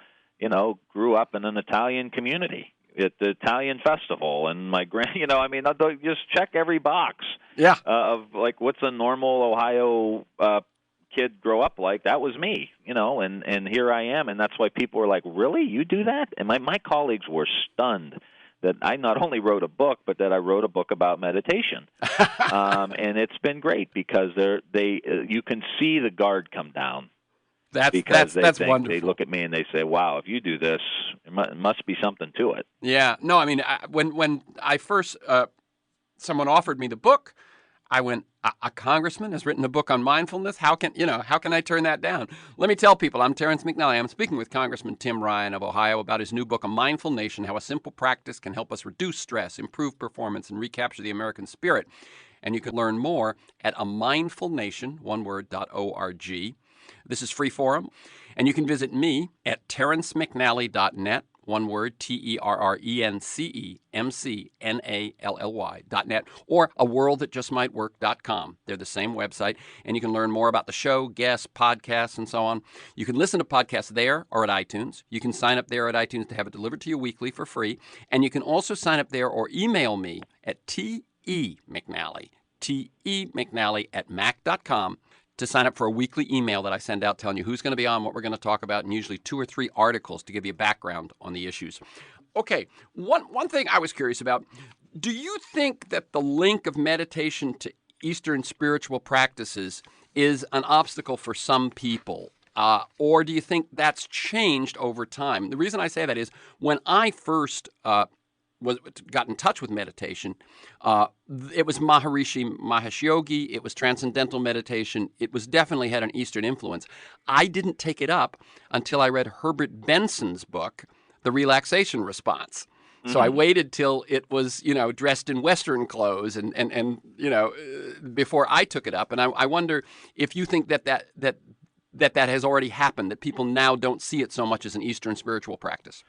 grew up in an Italian community at the Italian festival, and my just check every box. Yeah. Of like what's a normal Ohio kid grow up like. That was me, and here I am, and that's why people were like, really, you do that? And my colleagues were stunned that I not only wrote a book, but that I wrote a book about meditation. And it's been great because you can see the guard come down. That's wonderful. They look at me and they say, wow, if you do this, it must be something to it. Yeah. No, I mean, when I first, someone offered me the book, I went, a congressman has written a book on mindfulness? How can I turn that down? Let me tell people, I'm Terrence McNally. I'm speaking with Congressman Tim Ryan of Ohio about his new book, A Mindful Nation, How a Simple Practice Can Help Us Reduce Stress, Improve Performance, and Recapture the American Spirit. And you can learn more at amindfulnation.org. This is free forum. And you can visit me at terrencemcnally.net. One word, TERRENCEMCNALLY.net, or aworldthatjustmightwork.com. They're the same website, and you can learn more about the show, guests, podcasts, and so on. You can listen to podcasts there or at iTunes. You can sign up there at iTunes to have it delivered to you weekly for free, and you can also sign up there or email me at TEMcNally@mac.com to sign up for a weekly email that I send out telling you who's going to be on, what we're going to talk about, and usually 2 or 3 articles to give you background on the issues. Okay, one thing I was curious about, do you think that the link of meditation to Eastern spiritual practices is an obstacle for some people? Or do you think that's changed over time? The reason I say that is when I first got in touch with meditation, it was Maharishi Mahesh Yogi, it was transcendental meditation, it was definitely had an Eastern influence. I didn't take it up until I read Herbert Benson's book, The Relaxation Response. So I waited till it was, dressed in Western clothes and before I took it up. And I wonder if you think that has already happened, that people now don't see it so much as an Eastern spiritual practice.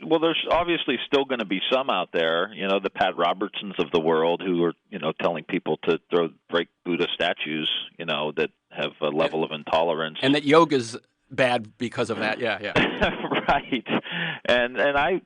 Well, there's obviously still going to be some out there, the Pat Robertsons of the world who are, telling people to break Buddha statues, that have a level of intolerance. And that yoga's bad because of that. Yeah, yeah. Right. And I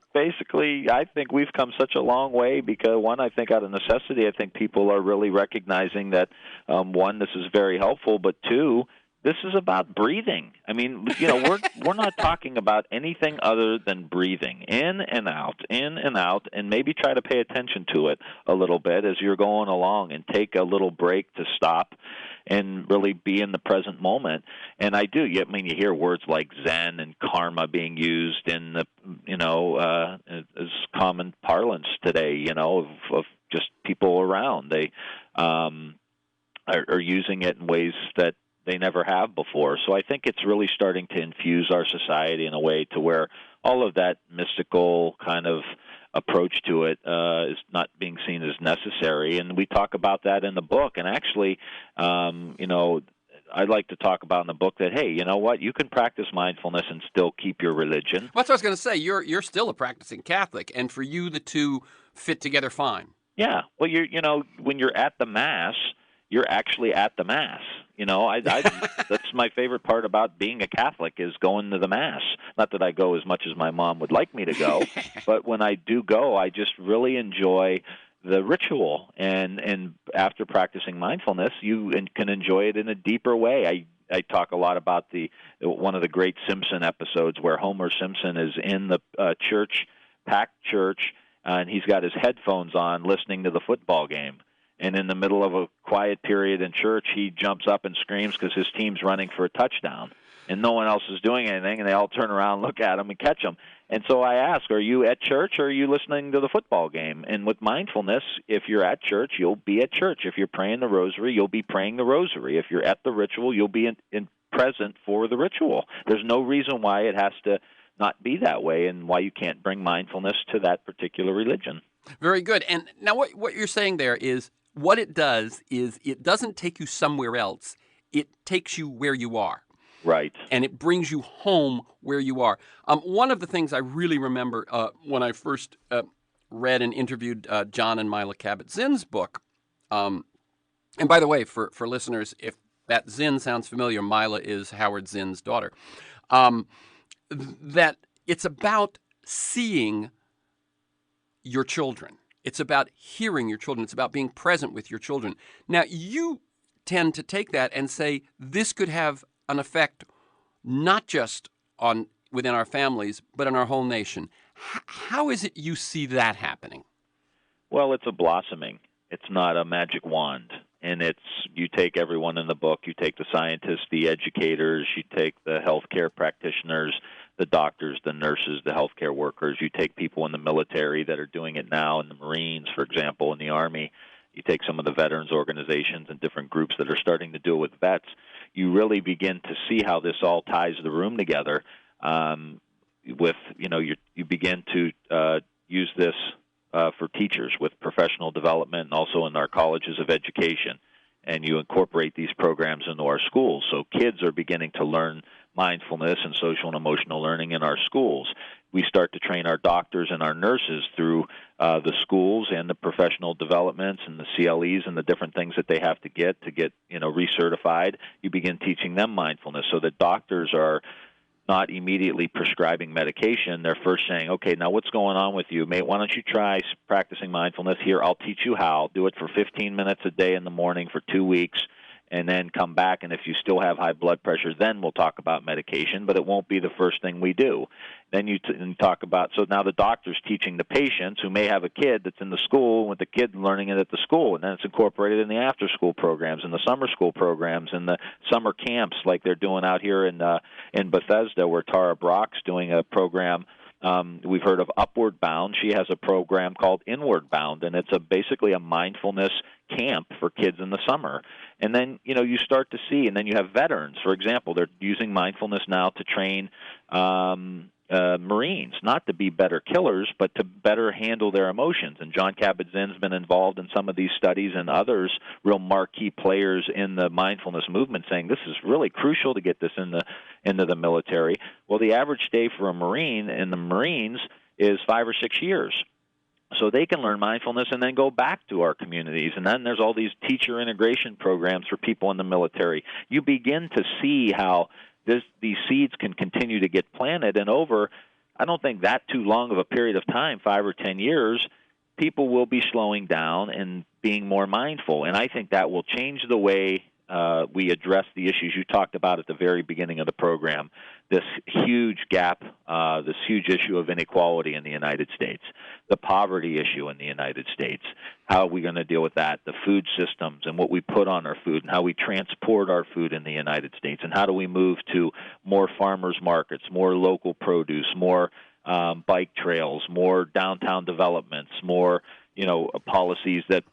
think we've come such a long way because, one, I think out of necessity, I think people are really recognizing that, one, this is very helpful, but two, this is about breathing. I mean, we're not talking about anything other than breathing, in and out, and maybe try to pay attention to it a little bit as you're going along and take a little break to stop and really be in the present moment. And I do. I mean, you hear words like Zen and karma being used in the, as common parlance today, of just people around. They are using it in ways that they never have before. So I think it's really starting to infuse our society in a way to where all of that mystical kind of approach to it is not being seen as necessary. And we talk about that in the book. And actually, I'd like to talk about in the book that, hey, you know what? You can practice mindfulness and still keep your religion. Well, that's what I was going to say. You're still a practicing Catholic, and for you, the two fit together fine. Yeah. Well, when you're at the Mass, you're actually at the Mass. That's my favorite part about being a Catholic is going to the Mass. Not that I go as much as my mom would like me to go, but when I do go, I just really enjoy the ritual. And after practicing mindfulness, you can enjoy it in a deeper way. I talk a lot about one of the great Simpson episodes where Homer Simpson is in the packed church, and he's got his headphones on listening to the football game. And in the middle of a quiet period in church, he jumps up and screams because his team's running for a touchdown. And no one else is doing anything, and they all turn around, look at him, and catch him. And so I ask, are you at church or are you listening to the football game? And with mindfulness, if you're at church, you'll be at church. If you're praying the rosary, you'll be praying the rosary. If you're at the ritual, you'll be in present for the ritual. There's no reason why it has to not be that way and why you can't bring mindfulness to that particular religion. Very good. And now what you're saying there is, what it does is it doesn't take you somewhere else. It takes you where you are. Right. And it brings you home where you are. One of the things I really remember when I first read and interviewed John and Mila Kabat-Zinn's book, and by the way, for listeners, if that Zinn sounds familiar, Mila is Howard Zinn's daughter, that it's about seeing your children. It's about hearing your children. It's about being present with your children. Now, you tend to take that and say this could have an effect not just within our families, but in our whole nation. How is it you see that happening? Well, it's a blossoming. It's not a magic wand. And you take everyone in the book, you take the scientists, the educators, you take the healthcare practitioners, the doctors, the nurses, the healthcare workers. You take people in the military that are doing it now, in the Marines, for example, in the Army. You take some of the veterans organizations and different groups that are starting to do it with vets. You really begin to see how this all ties the room together. You begin to use this for teachers with professional development and also in our colleges of education. And you incorporate these programs into our schools. So kids are beginning to learn mindfulness and social and emotional learning in our schools. We start to train our doctors and our nurses through the schools and the professional developments and the CLEs and the different things that they have to get recertified. You begin teaching them mindfulness so that doctors are not immediately prescribing medication. They're first saying, okay, now what's going on with you? Why don't you try practicing mindfulness? Here, I'll teach you how. Do it for 15 minutes a day in the morning for 2 weeks, and then come back, and if you still have high blood pressure, then we'll talk about medication, but it won't be the first thing we do. Then you talk about, so now the doctor's teaching the patients who may have a kid that's in the school, with the kid learning it at the school, and then it's incorporated in the after-school programs, and the summer school programs, and the summer camps like they're doing out here in Bethesda, where Tara Brock's doing a program. We've heard of Upward Bound. She has a program called Inward Bound, and it's basically a mindfulness camp for kids in the summer. And then, you start to see, and then you have veterans, for example, they're using mindfulness now to train Marines, not to be better killers, but to better handle their emotions. And John Kabat-Zinn's been involved in some of these studies, and others, real marquee players in the mindfulness movement, saying this is really crucial to get this into the military. Well, the average stay for a Marine in the Marines is 5 or 6 years. So they can learn mindfulness and then go back to our communities. And then there's all these teacher integration programs for people in the military. You begin to see how these seeds can continue to get planted, and over, I don't think that too long of a period of time, 5 or 10 years, people will be slowing down and being more mindful. And I think that will change the way we address the issues you talked about at the very beginning of the program, this huge gap, this huge issue of inequality in the United States, the poverty issue in the United States. How are we going to deal with that? The food systems and what we put on our food and how we transport our food in the United States, and how do we move to more farmers markets, more local produce, more bike trails, more downtown developments, more policies that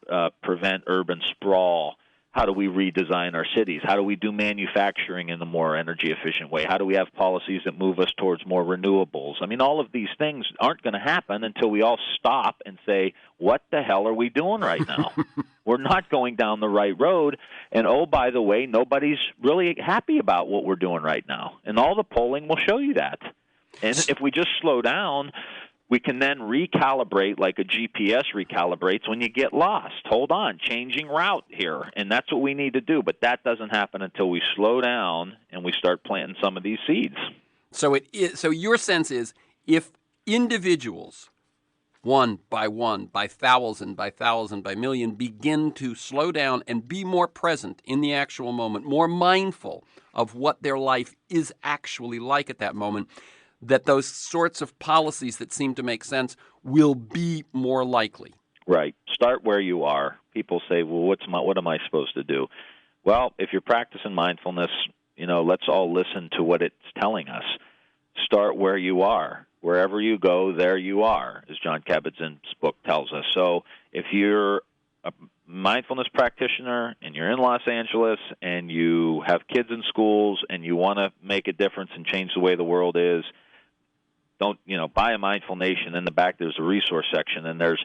prevent urban sprawl. How do we redesign our cities? How do we do manufacturing in a more energy-efficient way? How do we have policies that move us towards more renewables? I mean, all of these things aren't going to happen until we all stop and say, what the hell are we doing right now? We're not going down the right road. And, oh, by the way, nobody's really happy about what we're doing right now. And all the polling will show you that. And if we just slow down, we can then recalibrate like a GPS recalibrates when you get lost. Hold on, changing route here. And that's what we need to do. But that doesn't happen until we slow down and we start planting some of these seeds. So your sense is if individuals, one, by thousand, by million, begin to slow down and be more present in the actual moment, more mindful of what their life is actually like at that moment, that those sorts of policies that seem to make sense will be more likely. Right. Start where you are. People say, well, what am I supposed to do? Well, if you're practicing mindfulness, let's all listen to what it's telling us. Start where you are. Wherever you go, there you are, as John Kabat-Zinn's book tells us. So if you're a mindfulness practitioner and you're in Los Angeles and you have kids in schools and you want to make a difference and change the way the world is, don't, buy a Mindful Nation. In the back there's a resource section, and there's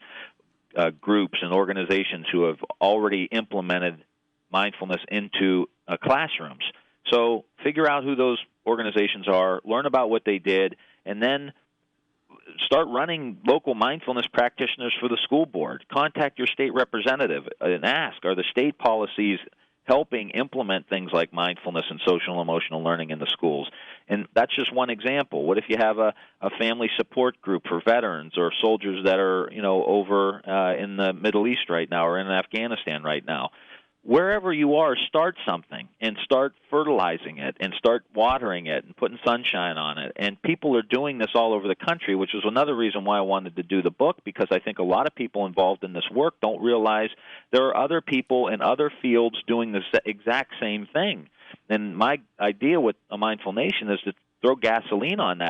groups and organizations who have already implemented mindfulness into classrooms. So figure out who those organizations are, learn about what they did, and then start running local mindfulness practitioners for the school board. Contact your state representative and ask, are the state policies helping implement things like mindfulness and social and emotional learning in the schools? And that's just one example. What if you have a family support group for veterans or soldiers that are, over in the Middle East right now or in Afghanistan right now? Wherever you are, start something and start fertilizing it and start watering it and putting sunshine on it. And people are doing this all over the country, which was another reason why I wanted to do the book, because I think a lot of people involved in this work don't realize there are other people in other fields doing the exact same thing. And my idea with a Mindful Nation is to throw gasoline on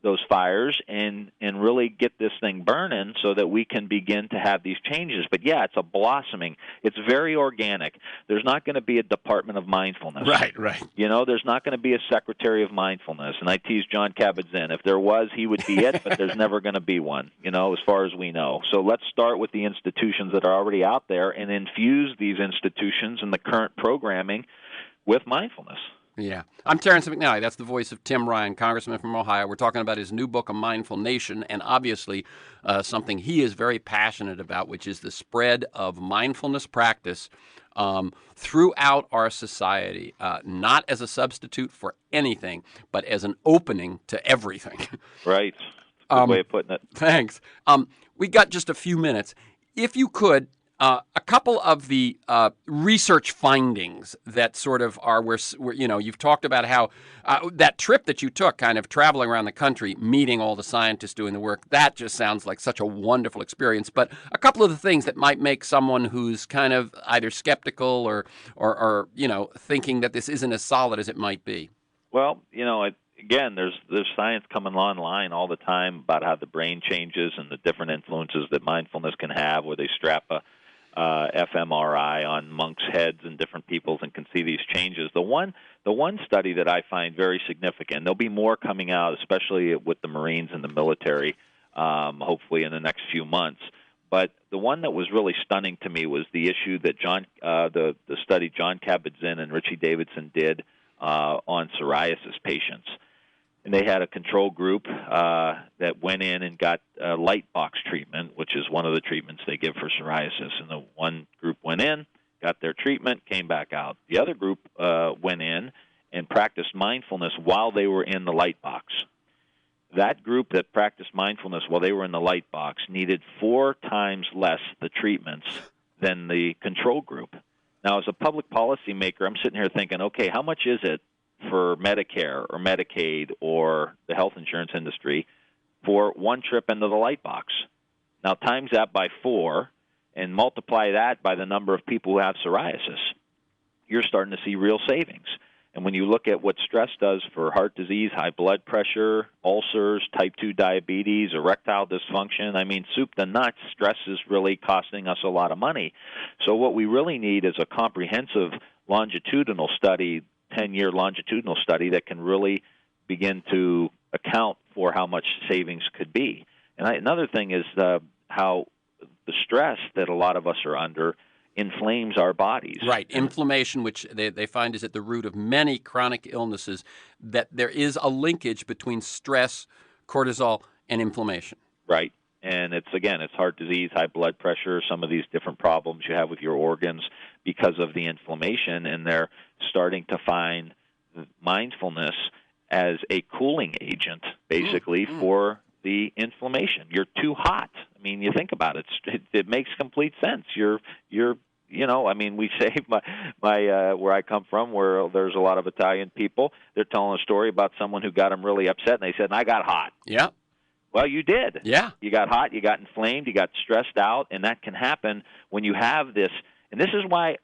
those fires and really get this thing burning so that we can begin to have these changes. But, yeah, it's a blossoming. It's very organic. There's not going to be a Department of Mindfulness. Right. There's not going to be a Secretary of Mindfulness. And I tease John Kabat-Zinn. If there was, he would be it, but there's never going to be one, as far as we know. So let's start with the institutions that are already out there and infuse these institutions and the current programming with mindfulness. Yeah. I'm Terrence McNally. That's the voice of Tim Ryan, Congressman from Ohio. We're talking about his new book, A Mindful Nation, and obviously something he is very passionate about, which is the spread of mindfulness practice throughout our society, not as a substitute for anything, but as an opening to everything. Right. Good way of putting it. Thanks. We got just a few minutes. If you could, a couple of the research findings that sort of are where you've talked about how that trip that you took, kind of traveling around the country, meeting all the scientists doing the work, that just sounds like such a wonderful experience. But a couple of the things that might make someone who's kind of either skeptical or thinking that this isn't as solid as it might be. Well, again, there's science coming online all the time about how the brain changes and the different influences that mindfulness can have, where they strap a fMRI on monks' heads and different people's and can see these changes. The one study that I find very significant, there'll be more coming out, especially with the Marines and the military, hopefully in the next few months. But the one that was really stunning to me was the issue that the study John Kabat-Zinn and Richie Davidson did on psoriasis patients. And they had a control group that went in and got light box treatment, which is one of the treatments they give for psoriasis. And the one group went in, got their treatment, came back out. The other group went in and practiced mindfulness while they were in the light box. That group that practiced mindfulness while they were in the light box needed 4 times less the treatments than the control group. Now, as a public policy maker, I'm sitting here thinking, okay, how much is it for Medicare or Medicaid or the health insurance industry for one trip into the light box? Now, times that by 4 and multiply that by the number of people who have psoriasis. You're starting to see real savings. And when you look at what stress does for heart disease, high blood pressure, ulcers, type 2 diabetes, erectile dysfunction, I mean, soup to nuts, stress is really costing us a lot of money. So what we really need is a comprehensive longitudinal study, 10-year longitudinal study that can really begin to account for how much savings could be. And another thing is how the stress that a lot of us are under inflames our bodies. Right. Inflammation, which they find is at the root of many chronic illnesses, that there is a linkage between stress, cortisol, and inflammation. Right. And it's heart disease, high blood pressure, some of these different problems you have with your organs because of the inflammation, and they're starting to find mindfulness as a cooling agent, basically, for the inflammation. You're too hot. I mean, you think about it. It makes complete sense. We say where I come from, where there's a lot of Italian people, they're telling a story about someone who got them really upset, and they said, I got hot. Yeah. Well, you did. Yeah. You got hot, you got inflamed, you got stressed out, and that can happen when you have this. And this is why,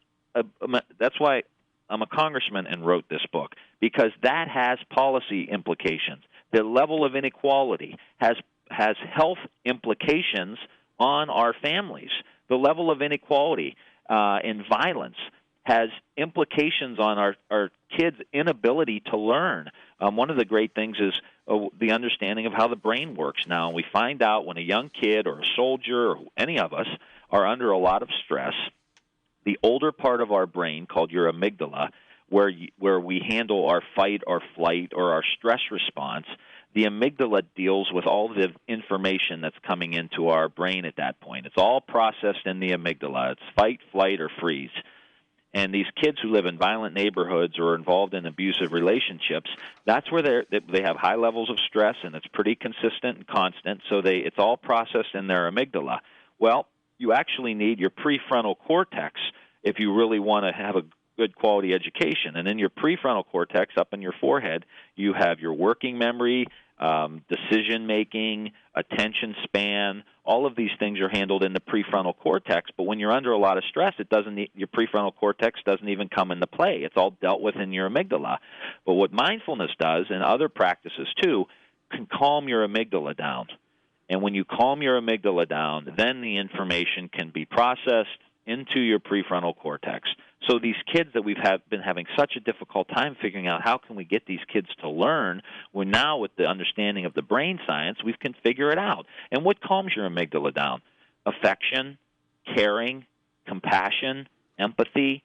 that's why I'm a congressman and wrote this book, because that has policy implications. The level of inequality has health implications on our families. The level of inequality and violence has implications on our kids' inability to learn. One of the great things is the understanding of how the brain works now. And we find out when a young kid or a soldier or any of us are under a lot of stress, the older part of our brain, called your amygdala, where we handle our fight or flight or our stress response, the amygdala deals with all the information that's coming into our brain at that point. It's all processed in the amygdala. It's fight, flight, or freeze. And these kids who live in violent neighborhoods or are involved in abusive relationships, that's where they have high levels of stress, and it's pretty consistent and constant, so it's all processed in their amygdala. Well, you actually need your prefrontal cortex if you really want to have a good quality education. And in your prefrontal cortex, up in your forehead, you have your working memory, decision-making, attention span. All of these things are handled in the prefrontal cortex, but when you're under a lot of stress, your prefrontal cortex doesn't even come into play. It's all dealt with in your amygdala. But what mindfulness does, and other practices too, can calm your amygdala down. And when you calm your amygdala down, then the information can be processed into your prefrontal cortex. So these kids that we've been having such a difficult time figuring out how can we get these kids to learn, well, now with the understanding of the brain science, we can figure it out. And what calms your amygdala down? Affection, caring, compassion, empathy,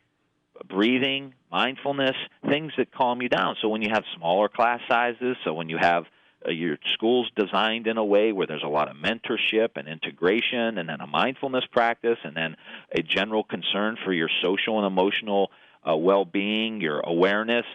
breathing, mindfulness, things that calm you down. So when you have smaller class sizes, so when you have your school's designed in a way where there's a lot of mentorship and integration, and then a mindfulness practice, and then a general concern for your social and emotional well-being, your awareness,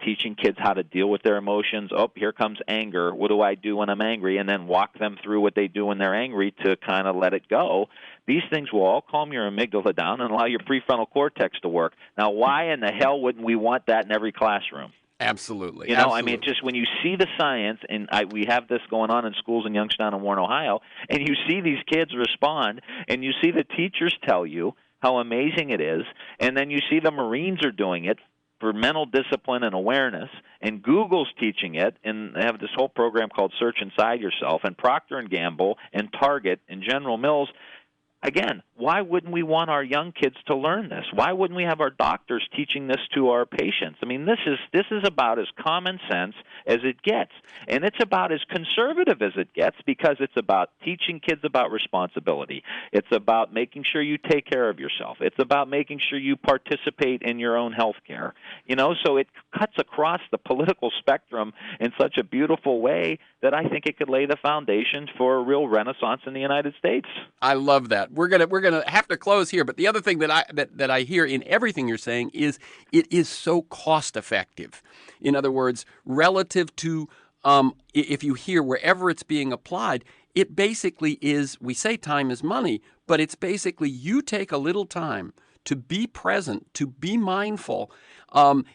teaching kids how to deal with their emotions. Oh, here comes anger. What do I do when I'm angry? And then walk them through what they do when they're angry to kind of let it go. These things will all calm your amygdala down and allow your prefrontal cortex to work. Now, why in the hell wouldn't we want that in every classroom? Absolutely. Absolutely. I mean, just when you see the science, and we have this going on in schools in Youngstown and Warren, Ohio, and you see these kids respond, and you see the teachers tell you how amazing it is, and then you see the Marines are doing it for mental discipline and awareness, and Google's teaching it, and they have this whole program called Search Inside Yourself, and Procter & Gamble and Target and General Mills. Again, why wouldn't we want our young kids to learn this? Why wouldn't we have our doctors teaching this to our patients? I mean, this is about as common sense as it gets, and it's about as conservative as it gets, because it's about teaching kids about responsibility. It's about making sure you take care of yourself. It's about making sure you participate in your own health care. So it cuts across the political spectrum in such a beautiful way that I think it could lay the foundation for a real renaissance in the United States. I love that. We're gonna going to have to close here. But the other thing that I hear in everything you're saying is it is so cost effective. In other words, relative to if you hear wherever it's being applied, it basically is, we say time is money, but it's basically you take a little time to be present, to be mindful, and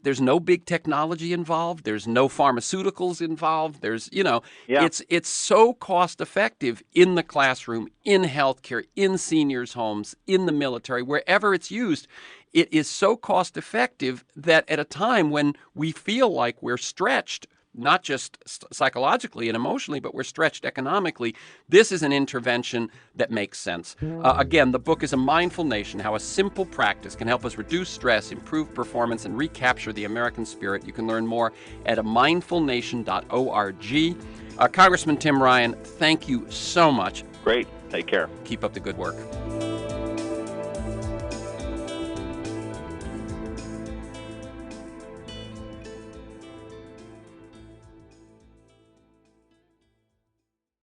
there's no big technology involved. There's no pharmaceuticals involved. It's so cost effective in the classroom, in healthcare, in seniors' homes, in the military, wherever it's used. It is so cost effective that at a time when we feel like we're stretched, not just psychologically and emotionally, but we're stretched economically, this is an intervention that makes sense. Again, the book is A Mindful Nation, How a Simple Practice Can Help Us Reduce Stress, Improve Performance, and Recapture the American Spirit. You can learn more at amindfulnation.org. Congressman Tim Ryan, thank you so much. Great. Take care. Keep up the good work.